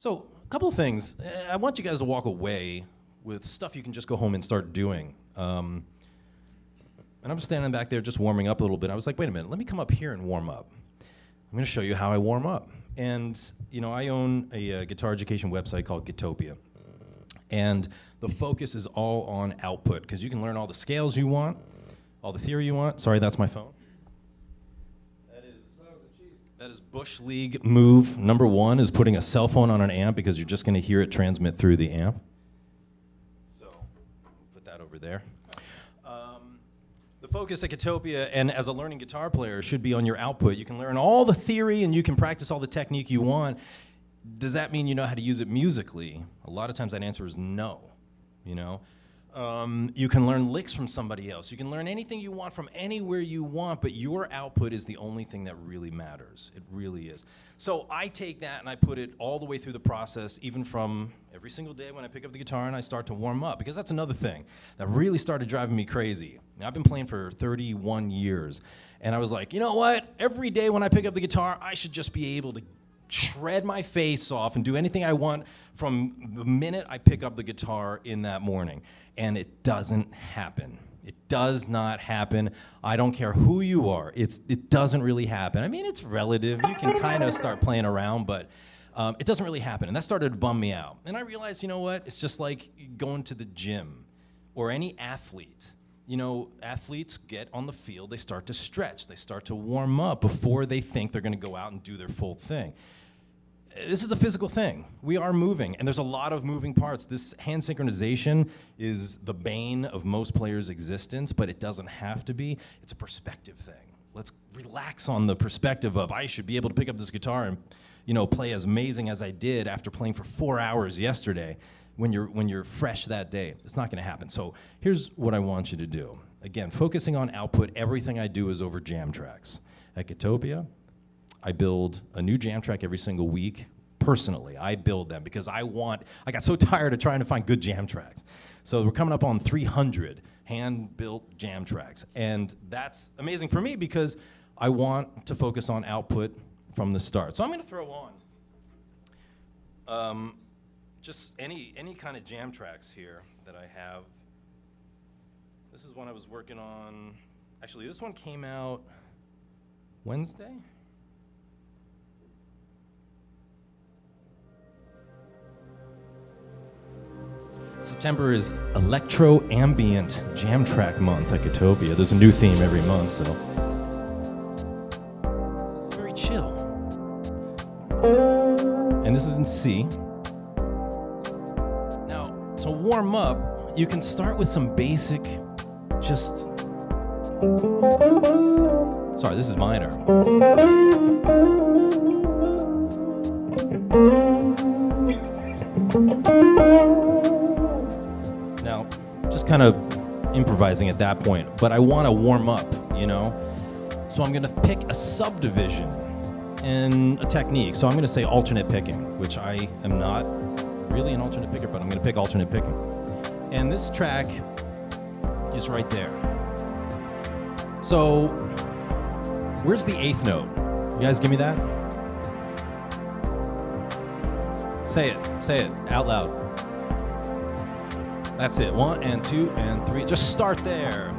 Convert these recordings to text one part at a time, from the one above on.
So, a couple of things. I want you guys to walk away with stuff you can just go home and start doing. And I'm standing back there just warming up a little bit. I was like, wait a minute, let me come up here and warm up. I'm going to show you how I warm up. And, you know, I own a guitar education website called Gitopia. And the focus is all on output, because you can learn all the scales you want, all the theory you want. Sorry, that's my phone. That is Bush League move number 1, is putting a cell phone on an amp, because you're just going to hear it transmit through the amp. So put that over there. The focus at Gitopia, and as a learning guitar player, should be on your output. You can learn all the theory and you can practice all the technique you want. Does that mean you know how to use it musically? A lot of times that answer is no, you know? You can learn licks from somebody else. You can learn anything you want from anywhere you want, but your output is the only thing that really matters. It really is. So I take that and I put it all the way through the process, even from every single day when I pick up the guitar and I start to warm up, because that's another thing that really started driving me crazy. Now, I've been playing for 31 years, and I was like, you know what? Every day when I pick up the guitar, I should just be able to shred my face off and do anything I want from the minute I pick up the guitar in that morning. And it doesn't happen. It does not happen. I don't care who you are. It doesn't really happen. I mean, it's relative. You can kind of start playing around, but it doesn't really happen. And that started to bum me out. And I realized, you know what? It's just like going to the gym or any athlete. You know, athletes get on the field, they start to stretch, they start to warm up before they think they're going to go out and do their full thing. This is a physical thing. We are moving, and there's a lot of moving parts. This hand synchronization is the bane of most players' existence, but it doesn't have to be. It's a perspective thing. Let's relax on the perspective of, I should be able to pick up this guitar and, you know, play as amazing as I did after playing for 4 hours yesterday when you're fresh that day. It's not going to happen. So here's what I want you to do. Again, focusing on output, everything I do is over jam tracks. At Gitopia, I build a new jam track every single week. Personally, I build them because I got so tired of trying to find good jam tracks. So we're coming up on 300 hand-built jam tracks. And that's amazing for me because I want to focus on output from the start. So I'm going to throw on just any kind of jam tracks here that I have. This is one I was working on. Actually, this one came out Wednesday. September is Electro Ambient Jam Track Month at Gitopia. There's a new theme every month, so this is very chill. And this is in C. Now, to warm up, you can start with some basic, sorry, this is Weiner. Now, just kind of improvising at that point, but I want to warm up, you know? So I'm going to pick a subdivision in a technique. So I'm going to say alternate picking, which I am not really an alternate picker, but I'm going to pick alternate picking. And this track is right there. So where's the 8th note? You guys give me that? Say it out loud. That's it. 1 and 2 and 3. Just start there.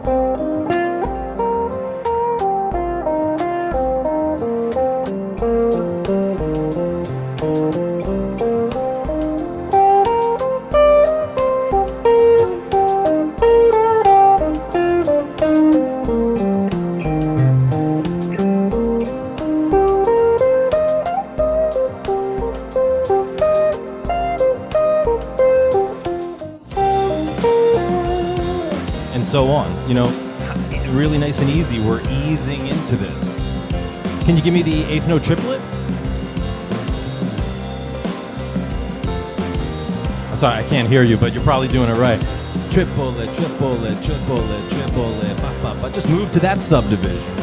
So on, you know, really nice and easy. We're easing into this. Can you give me the 8th note triplet? I'm sorry, I can't hear you, but you're probably doing it right. Triplet, triplet, triplet, triplet, ba, ba, ba. Just move to that subdivision.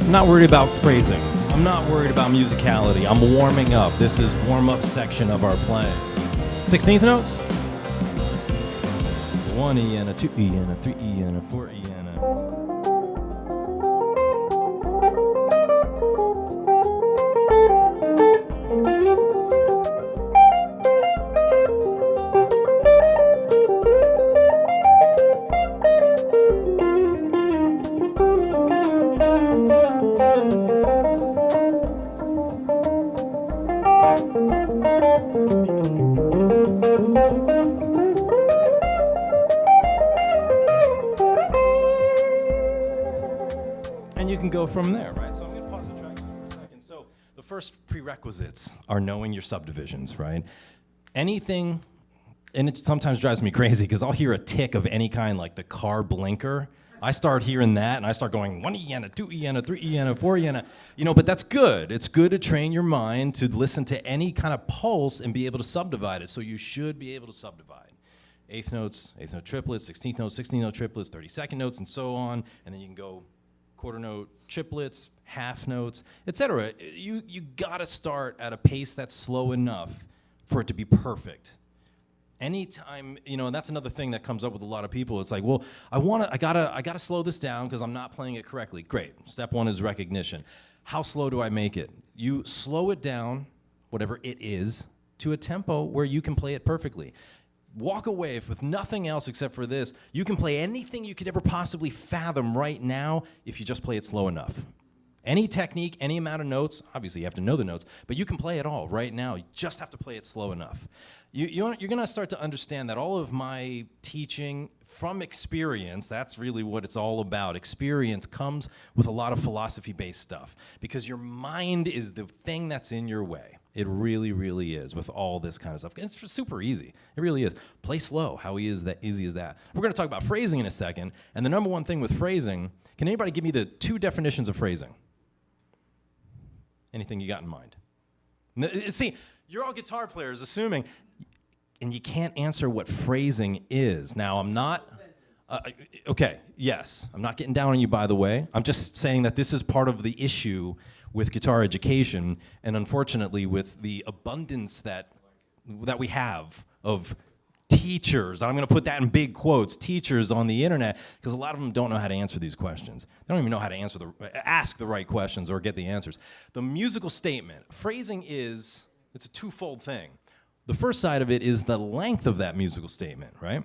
I'm not worried about phrasing. I'm not worried about musicality. I'm warming up. This is warm-up section of our playing. 16th notes. 1 E and a 2 E and a 3 E and a 4 E and a... And you can go from there, right? So I'm going to pause the track for a second. So the first prerequisites are knowing your subdivisions, right? Anything, and it sometimes drives me crazy because I'll hear a tick of any kind, like the car blinker. I start hearing that, and I start going 1 E and a 2 E and a 3 E and a 4 E and a, but that's good. It's good to train your mind to listen to any kind of pulse and be able to subdivide it. So you should be able to subdivide. Eighth notes, eighth note triplets, 16th notes, 16th note triplets, 32nd notes, and so on. And then you can go quarter note triplets, half notes, etc. You gotta start at a pace that's slow enough for it to be perfect. Anytime, and that's another thing that comes up with a lot of people. It's like, well, I gotta slow this down because I'm not playing it correctly. Great. Step one is recognition. How slow do I make it? You slow it down, whatever it is, to a tempo where you can play it perfectly. Walk away with nothing else except for this. You can play anything you could ever possibly fathom right now if you just play it slow enough. Any technique, any amount of notes, obviously you have to know the notes, but you can play it all right now. You just have to play it slow enough. You're going to start to understand that all of my teaching from experience, that's really what it's all about. Experience comes with a lot of philosophy-based stuff because your mind is the thing that's in your way. It really, really is with all this kind of stuff. It's super easy. It really is. Play slow. How easy is that? We're going to talk about phrasing in a second. And the number one thing with phrasing, can anybody give me the 2 definitions of phrasing? Anything you got in mind? See, you're all guitar players, assuming, and you can't answer what phrasing is. Now, I'm not... okay, yes. I'm not getting down on you, by the way. I'm just saying that this is part of the issue with guitar education, and unfortunately with the abundance that we have of teachers, I'm going to put that in big quotes, teachers on the internet, because a lot of them don't know how to answer these questions. They don't even know how to ask the right questions or get the answers. The musical statement, phrasing it's a twofold thing. The first side of it is the length of that musical statement, right?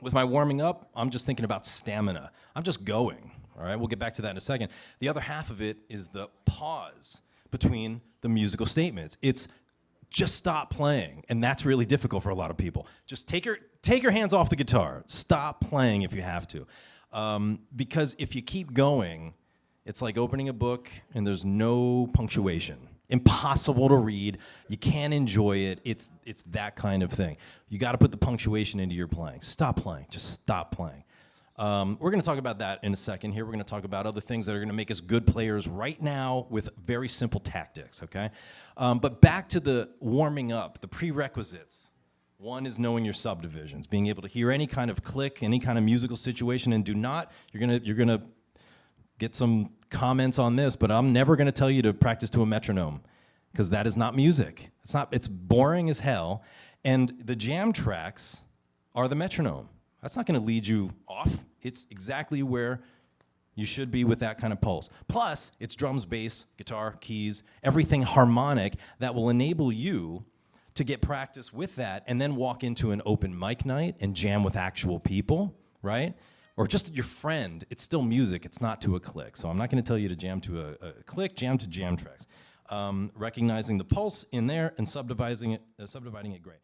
With my warming up, I'm just thinking about stamina. I'm just going. All right, we'll get back to that in a second. The other half of it is the pause between the musical statements. It's just stop playing, and that's really difficult for a lot of people. Just take your hands off the guitar. Stop playing if you have to, because if you keep going, it's like opening a book and there's no punctuation. Impossible to read. You can't enjoy it. It's that kind of thing. You got to put the punctuation into your playing. Stop playing. Just stop playing. We're going to talk about that in a second here. We're going to talk about other things that are going to make us good players right now with very simple tactics, okay? But back to the warming up, the prerequisites. One is knowing your subdivisions, being able to hear any kind of click, any kind of musical situation, and you're gonna get some comments on this, but I'm never going to tell you to practice to a metronome because that is not music. It's boring as hell, and the jam tracks are the metronome. That's not going to lead you off. It's exactly where you should be with that kind of pulse. Plus, it's drums, bass, guitar, keys, everything harmonic that will enable you to get practice with that and then walk into an open mic night and jam with actual people, right? Or just your friend. It's still music. It's not to a click. So I'm not going to tell you to jam to a click, jam to jam tracks. Recognizing the pulse in there and subdividing it great.